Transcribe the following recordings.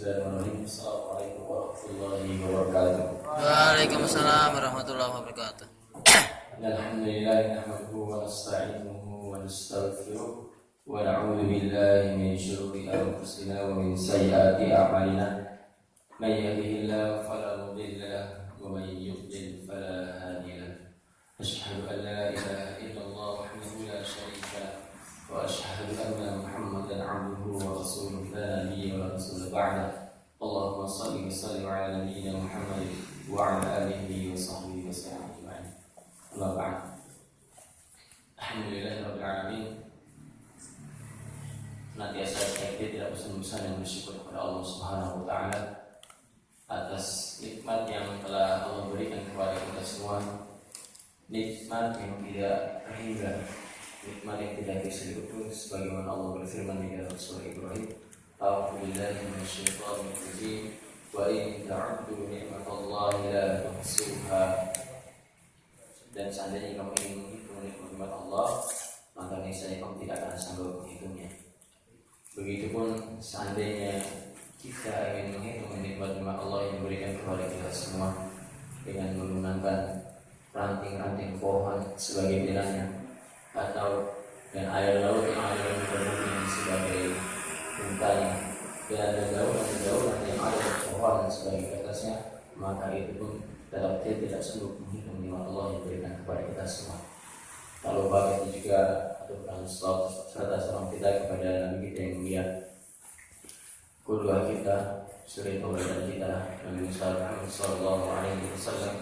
Bismillahirrahmanirrahim. Assalamualaikum warahmatullahi wabarakatuh. Waalaikumsalam warahmatullahi wabarakatuh. Alhamdulillah nahmaduhu wa nasta'inuhu wa nastaghfiruh wa na'udzu billahi min shururi anfusina wa min sayyiati a'malina. May yahdihillahu fala mudilla lahu wa may yudlil fala hadiya lahu. Asyhadu an la ilaha illallah wahdahu la syarika lahu wa asyhadu anna Muhammadan 'abduhu wa rasuluhu la nabiyya wa rasul ba'da. Allahumma shalli wa sallim 'ala nabiyyina Muhammad wa 'ala alihi wa sahbihi wa sallam ajma'in. Amma ba'd. Alhamdulillahirabbil alamin. Senantiasa kita tidak bosan-bosan yang bersyukur kepada Allah Subhanahu wa taala atas nikmat yang telah Allah berikan kepada kita semua. Nikmat yang tidak terhingga, nikmat yang tidak bisa diukur, sebagaimana Allah berfirman di dalam surah Ibrahim, "A'udzu billahi minasyaitonir rajim, wa in ta'uddu ni'matallahi la tuhsuha." Dan seandainya kamu ingin menghitung nikmat Allah, maka niscaya kamu tidak akan sanggup menghitungnya. Begitupun seandainya kita ingin menghitung nikmat Allah yang diberikan kepada kita semua dengan menggunakan ranting-ranting pohon sebagai bilangnya, atau dan air laut yang ada di bumi sebagai puntanya, dan daun-daunan yang ada di pohon sebagai atasnya, maka itu pun dalam kita tidak sanggup menghitung nikmat Allah yang diberikan kepada kita semua. Lalu bagaimana juga aturkan salawat serta salam kita kepada Nabi kita yang mulia, qudwah kita, suri tauladan kita, Nabi Muhammad sallallahu alaihi wasallam,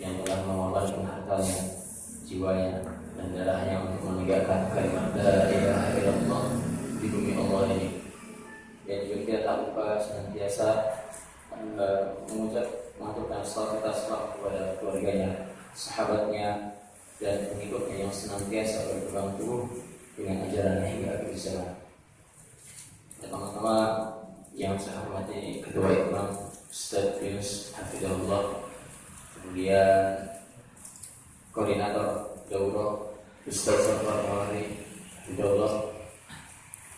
yang telah mengorbankan hartanya, jiwanya, dan darahnya untuk menegakkan kalimat la ilaha illallah di bumi Allah ini. Dan juga kita tak lupa senantiasa mengaturkan salawat kepada keluarganya, sahabatnya, dan pengikutnya yang senantiasa berpegang teguh dengan ajarannya hingga akhir zaman. Teman-teman yang saya hormati, Ketua Imam Ustaz Yunus Hafizahullah, kemudian Koordinator Daurah Ustaz Safar Mawari Hafizahullah,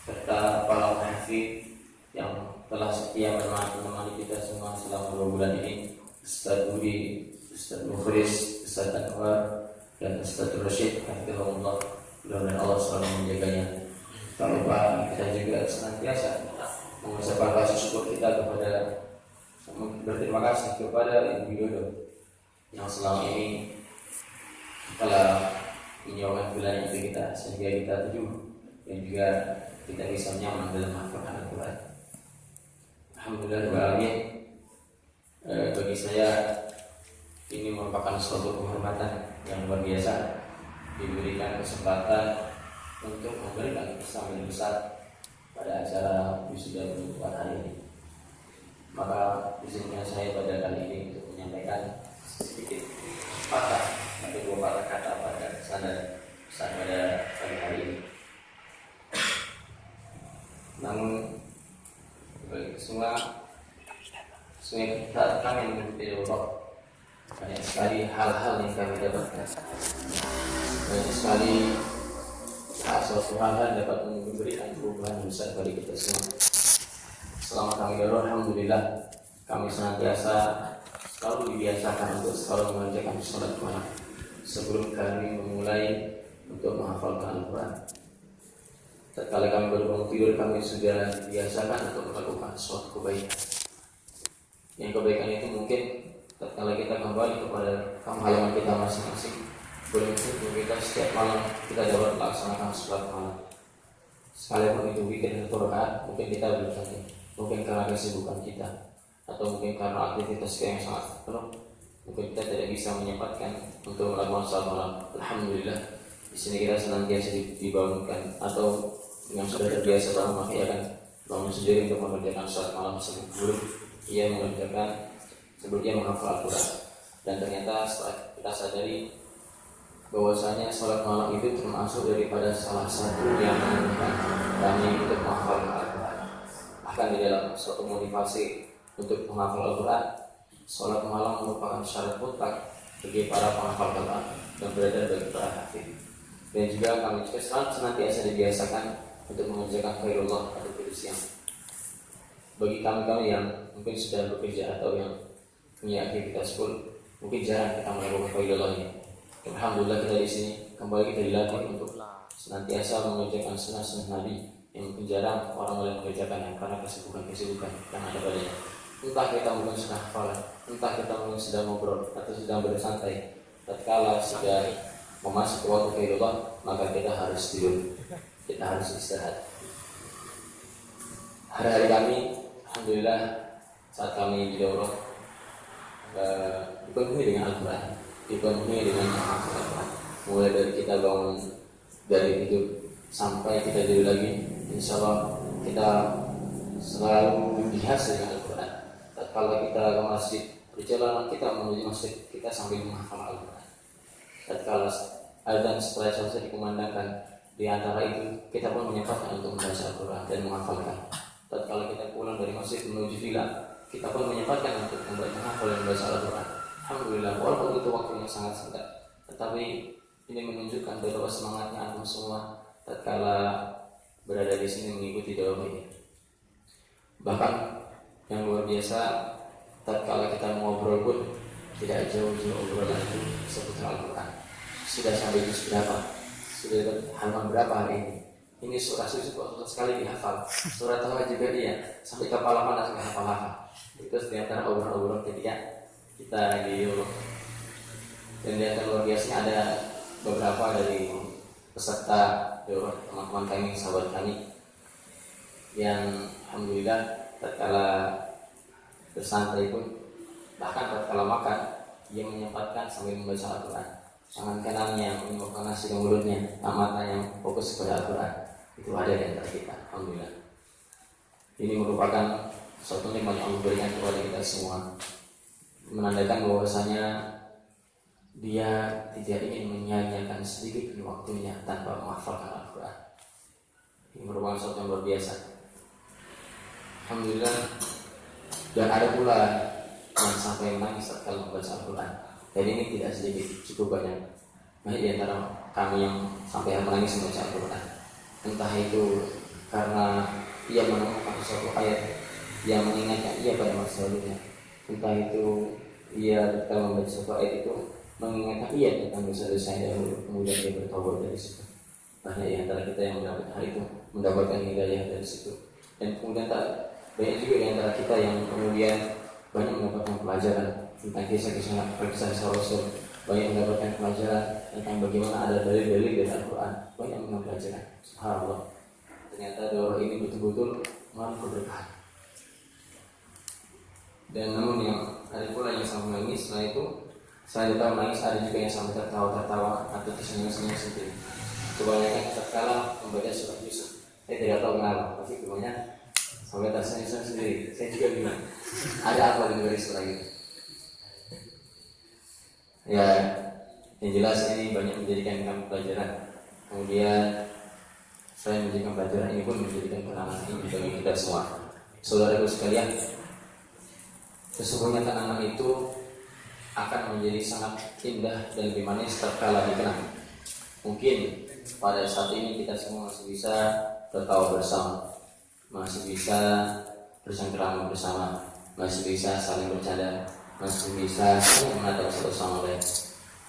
serta para mahasiswa yang telah setia menemani kita semua selama 2 bulan ini, Ustaz Budi, Ustaz Mukhlis, Ustaz Anwar, dan Ustaz Rashid Hafizahullah. Mudah-mudahan Allah selalu menjaganya. Tak lupa kita juga senantiasa mengucapkan rasa syukur kita kepada, berterima kasih kepada Ibu Widodo yang selama ini telah menyuarakan pilihan itu kita sehingga kita teduh dan juga kita bisa nyaman dalam Al-Quran. Alhamdulillah, bagi saya ini merupakan suatu kehormatan yang luar biasa diberikan kesempatan untuk memberikan pesan yang besar pada acara wisuda perempuan hari ini. Maka izinkan saya pada kali ini untuk menyampaikan sedikit patah atau 2 patah kata pada pesan pada pagi hari ini. Namun semua kita kami mengikuti Allah, banyak sekali hal-hal yang kami dapatkan, banyak sekali suatu hal dapat memberikan perubahan besar bagi kita semua. Selama kami dalam, alhamdulillah, kami senantiasa selalu dibiasakan untuk selalu mengerjakan sholat malam sebelum kami memulai untuk menghafalkan Al-Quran. Tatkala kami baru bangun tidur, kami sudah dibiasakan untuk melakukan suatu kebaikan. Yang kebaikan itu mungkin tatkala kita kembali kepada halaman kita masing-masing, boleh untuk kita setiap malam kita dapat melaksanakan sholat malam. Sekalipun itu weekend atau rakaat, mungkin kita belum saja, mungkin karena kesibukan kita, atau mungkin karena aktivitas kita yang sangat penuh, mungkin kita tidak bisa menyempatkan untuk melakukan sholat malam. Alhamdulillah, di sini kita senantiasa dibangunkan, atau dengan sudah terbiasa bangun, maka ia akan bangun sendiri untuk mengerjakan sholat malam sebelum ia menghafal Al-Quran. Dan ternyata setelah kita sadari bahwasanya sholat malam itu termasuk daripada salah satu yang memudahkan kami untuk menghafal Al-Quran. Bahkan di dalam suatu motivasi untuk menghafal Al-Quran, sholat malam merupakan syarat mutlak bagi para penghafal Quran dan berada bagi para hafiz. Dan juga kami juga senantiasa dibiasakan untuk mengerjakan khairullah atau khusus siang. bagi kami yang mungkin sudah bekerja atau yang punya aktivitas full, mungkin jarang kita melakukan faidah ini. Alhamdulillah kita di sini kembali kita dilatih untuk senantiasa mengerjakan sunnah-sunnah Nabi yang mungkin jarang orang lain mengerjakannya karena kesibukan yang ada padanya. Entah kita mungkin sudah hafalan, entah kita mungkin sedang ngobrol atau sedang bersantai, tatkala sudah memasuki waktu faidah, maka kita harus tidur, kita harus istirahat. Hari-hari kami, alhamdulillah, saat kami di daurah dipenuhi dengan Al-Quran, dipenuhi dengan Al-Quran. Mulai dari kita bangun dari tidur sampai kita tidur lagi, insya Allah kita selalu dihiasi dengan Al-Quran. Kalau kita ke masjid, perjalanan kita menuju masjid, kita sambil menghafal Al-Quran. Tatkala azan setelah selesai dikumandangkan, di antara itu kita pun menyempatkan untuk membaca Al-Quran dan menghafalkan. Tatkala kita pulang dari masjid menuju villa, kita pun menyempatkan untuk menghafal dan membaca Al-Quran. Alhamdulillah, walaupun itu waktunya sangat singkat, tetapi ini menunjukkan betapa semangatnya antum semua tatkala berada di sini mengikuti daurah ini. Bahkan yang luar biasa, tatkala kita ngobrol pun tidak jauh-jauh obrolan itu seputar Al-Quran. Sudah sampai juz berapa? Sudah halaman berapa hari ini? Ini surah suci kok sekali dihafal. Surah Taha juga dia sampai kepala panas sampai hafal-hafal. Itu di antara obrolan-obrolan ketika kita di Euro. Dan di antara luar biasanya ada beberapa dari peserta Euro, teman-teman kami, sahabat kami yang alhamdulillah tatkala bersantai pun, bahkan tatkala makan, dia menyempatkan sambil membaca Al-Quran. Tangan kanannya menyebabkan nasi ke mulutnya, mata yang fokus kepada Al-Quran. Itu ada di antara kita, alhamdulillah. Ini merupakan suatu nikmat yang Allah berikan kepada kita semua, menandakan bahwasanya dia tidak ingin menyia-nyiakan sedikit waktunya tanpa menghafalkan Al-Quran. Ini merupakan sesuatu yang luar biasa, alhamdulillah. Dan ada pula yang sampai menangis kalau membaca Al-Quran. Dan ini tidak sedikit, cukup banyak. Banyak di antara kami yang sampai menangis membaca Al-Quran. Entah itu karena ia menemukan suatu ayat yang mengingatkan ia pada masa lalunya, entah itu ia ketika membaca suatu ayat itu mengingatkan ia tentang dosa-dosa yang dahulu, kemudian dia bertobat dari situ. Banyak di antara kita yang mendapat hal itu, mendapatkan hidayah dari situ. Dan kemudian banyak juga di antara kita yang kemudian banyak mendapatkan pelajaran tentang kisah-kisah Rasul, banyak mendapatkan pelajaran tentang bagaimana ada dalil-dalil dari Al-Quran, banyak mengambil pelajaran. Subhanallah, ternyata daurah ini betul-betul mengandung keberkahan. Dan namun yang ada pula yang sampai menangis, setelah itu selain kita menangis ada juga yang sampai tertawa-tertawa atau tersenyum-senyum sendiri. Kebanyakan tatkala membaca surat Yusuf, saya tidak tahu kenapa, tapi kebanyakan sampai tersenyum sendiri. Saya juga bingung, ada apa di garis lagi? Ya, yang jelas ini banyak menjadikan kami pelajaran. Kemudian selain menjadikan pelajaran, ini pun menjadikan kenangan ini bagi kita semua. Saudaraku sekalian, sesungguhnya kenangan itu akan menjadi sangat indah dan lebih manis tatkala dikenang. Mungkin pada saat ini kita semua masih bisa tertawa bersama, masih bisa bersengkerama bersama, masih bisa saling bercanda, masih bisa saling menatap satu sama lain.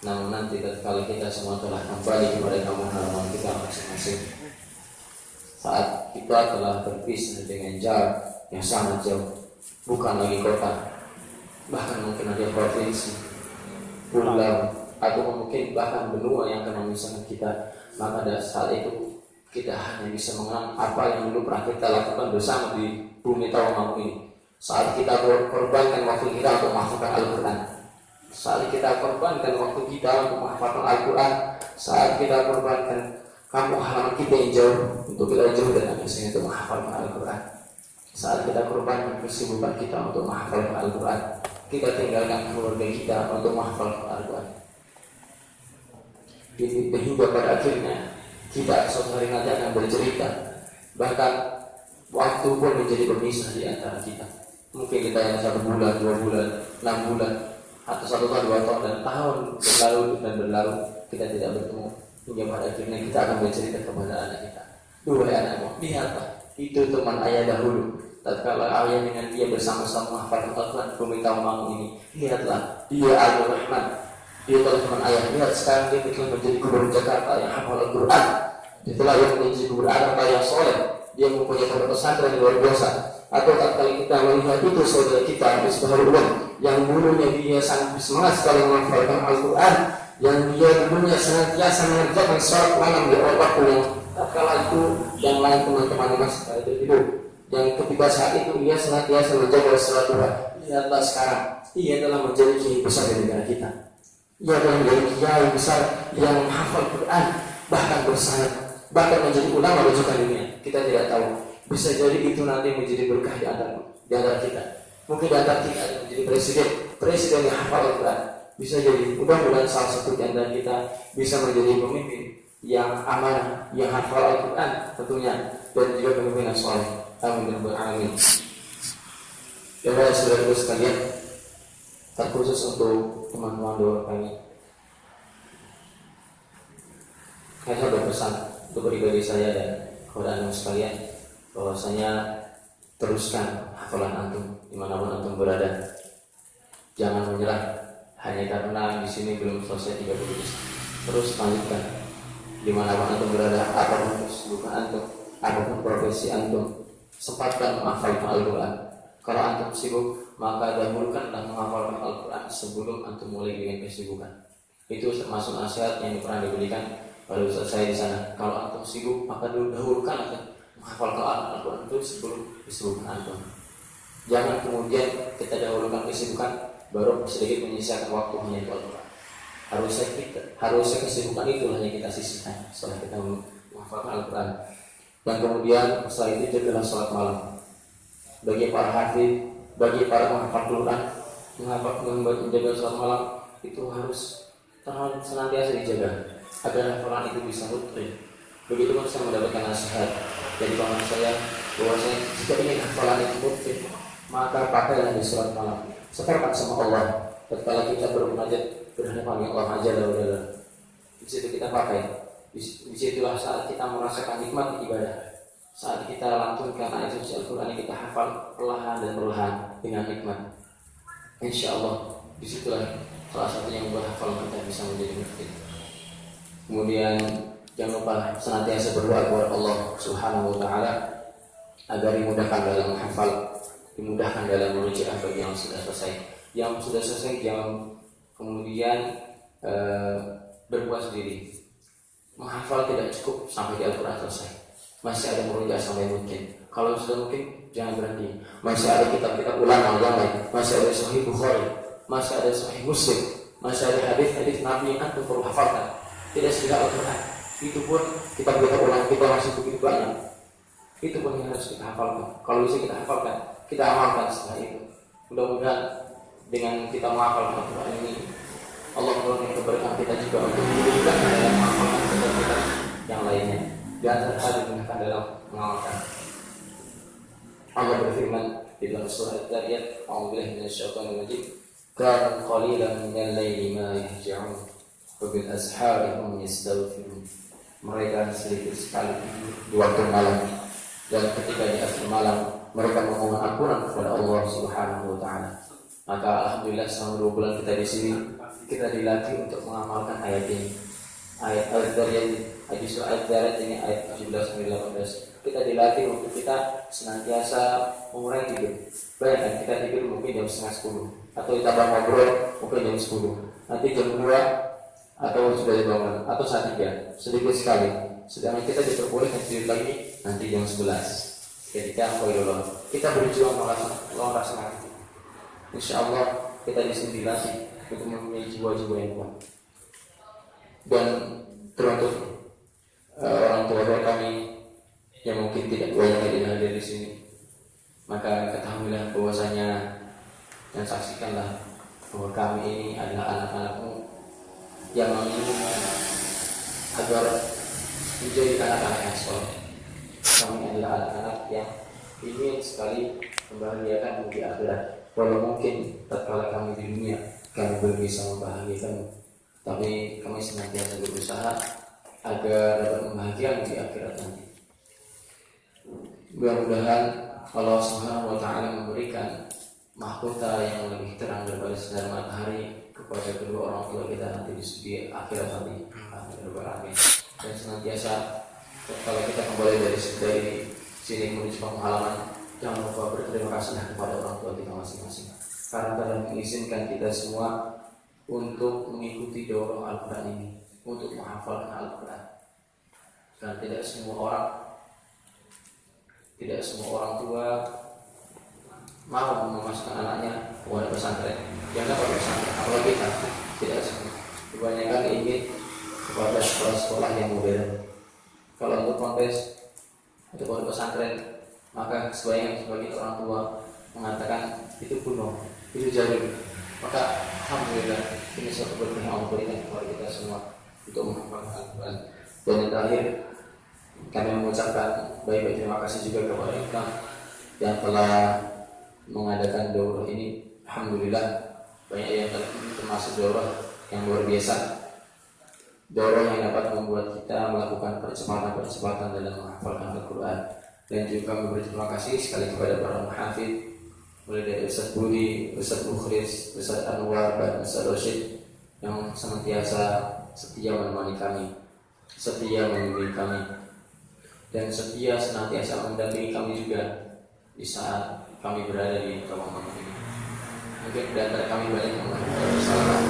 Namun nanti kalau kita semua telah kembali kepada kampung halaman kita masing-masing, saat kita telah berpisah dengan jarak yang sangat jauh, bukan lagi kota, bahkan mungkin ada provinsi, pulau, atau mungkin bahkan benua yang akan memisahkan kita, maka pada saat itu kita hanya bisa mengenang apa yang dulu pernah kita lakukan bersama di bumi Tawangmangu ini. Saat kita korbankan waktu kita untuk menghafalkan Al-Quran, saat kita korbankan waktu kita untuk menghafalkan Al-Quran, saat kita korbankan kampung halaman kita yang jauh untuk kita jauh dan akhirnya untuk menghafalkan Al-Quran, saat kita korbankan kesibukan kita untuk menghafalkan Al-Quran, kita tinggalkan keluarga kita untuk menghafalkan Al-Quran, hingga pada akhirnya kita suatu hari nanti akan bercerita, bahkan waktu pun menjadi pemisah di antara kita. Mungkin kita yang 1 bulan, 2 bulan, 6 bulan, atau 1 tahun, 2 tahun, dan tahun berlalu kita tidak bertemu, hingga pada akhirnya kita akan bercerita kepada anak kita, "Duhai anakku, lihatlah, itu teman ayah dahulu, tatkala ayah dengan dia bersama-sama menghafalkan Al-Quran, meminta mau ini, lihatlah dia Al-Rahman, dia teman ayah. Lihat sekarang dia telah menjadi gubernur Jakarta yang hafal Al-Quran, dia telah yang menjadi gubernur Jakarta yang soleh, dia mempunyai pondok pesantren yang luar biasa. Atau tatkala kita melihat itu saudara kita Misbahul yang dulunya dia sangat semangat sekali menghafalkan Al-Quran, yang dia dulunya senantiasa mengerjakan sholat malam di waktu yang tatkala itu yang lain teman-teman masih ada hidup, yang ketika saat itu dia senantiasa menjaga sholat duha. Lihatlah sekarang ia telah menjadi kiai besar di negara kita, ia telah menjadi kiai besar yang menghafal Quran, bahkan bersanad, bahkan menjadi ulama rujukan dunia. Kita tidak tahu, bisa jadi itu nanti menjadi berkah di antara kita. Mungkin di antara kita ada menjadi presiden yang hafal Al-Quran. Bisa jadi, mudah-mudahan salah satu di antara kita bisa menjadi pemimpin yang amanah, yang hafal Al-Quran tentunya, dan juga pemimpin yang soleh. Amin ya rabbal alamin. Ya saudara-saudara sekalian, terkhusus untuk teman-teman doa kami, saya berpesan untuk pribadi saya dan kepada antum sekalian, bahwasanya teruskan hafalan antum dimanapun antum berada. Jangan menyerah hanya karena di sini belum selesai 30 juz. Terus lanjutkan dimanapun antum berada, apapun kesibukan antum, apapun profesi antum, sempatkan menghafalkan Al-Quran. Kalau antum sibuk, maka dahulukanlah menghafalkan Al-Quran sebelum antum mulai dengan kesibukan. Itu termasuk nasihat yang pernah diberikan pada ustaz saya di sana. Kalau antum sibuk, maka dahulukan menghafalkan Al-Quran itu sebelum kesibukan antum. Jangan kemudian kita dahulukan kesibukan baru sedikit menyisakan waktu hanya untuk Al-Quran. Harusnya kesibukan itu hanya kita sisihkan setelah kita menghafalkan Al-Quran. Dan kemudian setelah itu jagalah sholat malam. Bagi para hafid, bagi para penghafal Quran, menjaga sholat malam itu harus senantiasa dijaga agar hafalan itu bisa rutin. Begitu pun saya mendapatkan nasihat dari paman saya bahwasanya jika ingin hafalan itu rutin, maka pakailah di sholat malam. Sekarang sama Allah. Tatkala kita bermunajat berhadapan dengan Allah Azza wa Jalla, di situ kita pakai. Di situlah saat kita merasakan nikmat ibadah. Saat kita lantunkan ayat suci Al-Quran, kita hafal perlahan dan perlahan dengan nikmat. Insya Allah disitulah salah satunya yang berhafal kita bisa menjadi mufti. Kemudian jangan lupa senantiasa berdoa kepada Allah Subhanahu wa Ta'ala agar dimudahkan dalam menghafal, dimudahkan dalam mengerjakan bagi yang sudah selesai. Yang sudah selesai jangan kemudian berbuat sendiri. Menghafal tidak cukup sampai di Al-Quran selesai. Masih ada merujak sampai mungkin. Kalau sudah mungkin jangan berhenti. Masih ada kitab-kitab ulama yang lain. Masih ada Sahih Bukhari, masih ada Sahih Muslim, masih ada hadis-hadis Nabi yang antum perlu hafalkan. Tidak sekedar Al-Quran. Itu pun kitab-kitab ulama kita masih begitu banyak. Itu pun yang harus kita hafalkan. Kalau bisa kita hafalkan, kita amalkan setelah itu. Mudah-mudahan dengan kita menghafalkan Al-Quran ini, Allah memberikan keberkahan kita juga untuk dimudahkan dalam menghafalkan kitab-kitab yang lainnya. Di antara hal yang dimudahkan dalam mengamalkan. Allah berfirman di dalam surah Al-Zariyat, "A'udzubillahi minasyaitonir rajim. Kanu qalilan minal laili ma yahja'un wa bil ashari hum yastaghfirun." Mereka sedikit sekali di waktu malam, dan ketika di akhir malam mereka memohon ampunan kepada Allah Subhanahu wa Ta'ala. Maka alhamdulillah selama 2 bulan kita di sini, kita dilatih untuk mengamalkan ayat ini. Ayat Al-Zariyat, ayat surah Al-Zariyat ini ayat 17-18. Kita dilatih untuk kita senantiasa mengurangi tidur. Bayangkan kita tidur mungkin jam 9:30, atau ditambah ngobrol mungkin jam 10. Nanti jam 2 atau sudah dibangun, atau saat 3 sedikit sekali. Sedangkan kita diperbolehkan tidur lagi nanti jam 11. Ketika kita berjuang melaksanakan itu. Insya Allah kita di sini dilatih untuk mempunyai jiwa-jiwa yang kuat. Dan teruntuk orang tua kami yang mungkin tidak banyak hadir di sini, maka ketahuilah bahwasanya dan saksikanlah bahwa kami ini adalah anak-anakmu yang menginginkan agar menjadi anak-anak yang soleh. Kami adalah anak-anak yang ingin sekali membahagiakan di akhirat. Walau mungkin tatkala kami di dunia kami belum bisa membahagiakanmu, tapi kami senantiasa berusaha agar dapat membahagiakan di akhirat nanti. Mudah-mudahan Allah Subhanahu wa taala memberikan mahkota yang lebih terang daripada sinar matahari kepada kedua orang tua kita nanti di segi akhirat nanti. Amin. Dan senantiasa kalau kita kembali dari sini menuju kampung halaman, jangan lupa berterima kasih kepada orang tua kita masing-masing karena telah mengizinkan kita semua untuk mengikuti dorong Al-Quran ini, untuk menghafalkan Al-Quran. Dan tidak semua orang tua mau memasukkan anaknya ke pesantren. Yang dapat pesantren, apalagi kita tidak semua. Kebanyakan ingin kepada sekolah-sekolah yang modern. Kalau untuk kontes atau pondok pesantren, maka sebagian orang tua mengatakan itu kuno, itu jadul. Maka alhamdulillah ini suatu berkah yang Allah berikan kepada kita semua untuk menghafalkan Al-Quran. Dan yang terakhir, kami mengucapkan baik-baik terima kasih juga kepada Ikram yang telah mengadakan daurah ini. Alhamdulillah banyak yang termasuk daurah yang luar biasa, daurah yang dapat membuat kita melakukan percepatan dalam menghafalkan Al-Quran. Dan juga kami berterima kasih sekali kepada para muhafidz, mulai dari Ustaz Budi, Ustaz Mukhlis, Ustaz Anwar, dan Ustaz Rashid yang senantiasa setia menemani kami, setia membimbing kami, dan setia senantiasa mendampingi kami juga di saat kami berada di kampung ini. Mungkin di antara kami banyak yang melakukan kesalahan,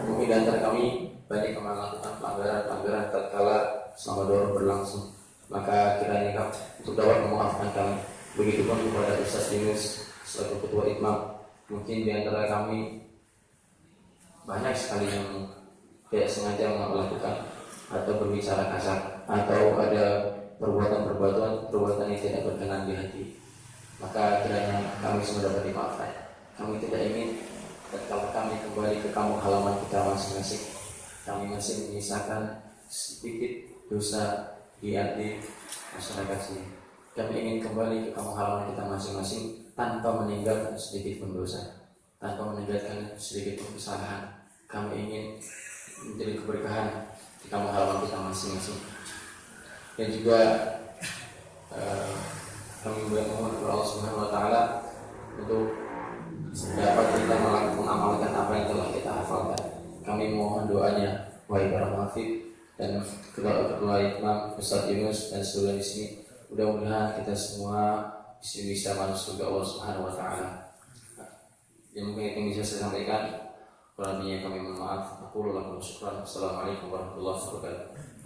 mungkin di antara kami banyak yang melakukan pelanggaran tatkala selama daurah berlangsung. Maka kiranya untuk dapat memaafkan kami. Begitupun kepada Ustaz Yunus selaku ketua Itmam. Mungkin di antara kami banyak sekali yang tidak sengaja melakukan atau berbicara kasar atau ada perbuatan yang tidak berkenan di hati. Maka kiranya kami semua dapat dimaafkan. Kami tidak ingin kalau kami kembali ke kampung halaman kita masing-masing, kami masih menyisakan sedikit dosa di hati masyarakat sini. Kami ingin kembali ke kampung halaman kita masing-masing tanpa meninggalkan sedikit pun dosa, tanpa meninggalkan sedikit pun kesalahan. Kami ingin menjadi keberkahan di kampung halaman kita masing-masing. Dan juga kami mohon kepada Allah Subhanahu wa taala untuk dapat kita mengamalkan apa yang telah kita hafalkan. Kami mohon doanya wahai para muhafidz dan ketua Imam Ustaz Yunus dan seluruh di sini. Mudah-mudahan kita semua bisa masuk surga Allah Subhanahu wa taala. Yang mungkin yang bisa saya sampaikan, kurang lebihnya kami mohon maaf. Aku lakukan syukur. Assalamualaikum warahmatullahi wabarakatuh.